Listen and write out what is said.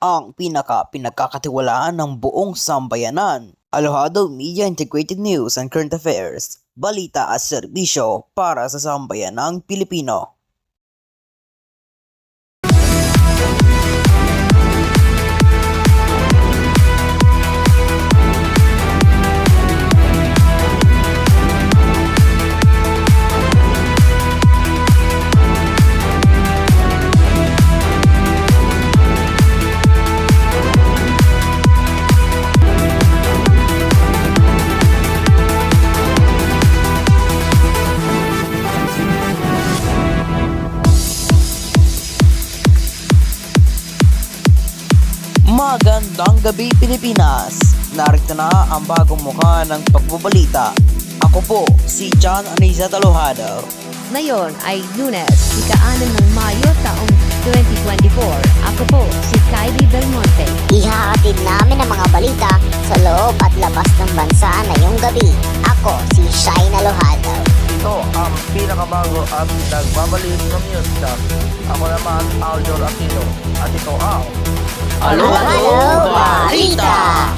ang pinagkakatiwalaan ng buong sambayanan. Alohado Media Integrated News and Current Affairs, balita at serbisyo para sa sambayanang Pilipino. Magandang gabi Pilipinas! Narito na ang bagong mukha ng pagbabalita. Ako po si John Aniza Alohado. Ngayon ay Lunes, ika-6 ng Mayo taong 2024. Ako po si Kylie Belmonte. Ihahatid namin ang mga balita sa loob at labas ng bansa ngayong gabi. Ako si Shine Alohado. Ito ang pinakabago at nagbabalik ng news chat. Ako naman, Aldor Aquino. At ito ang Alohado Balita!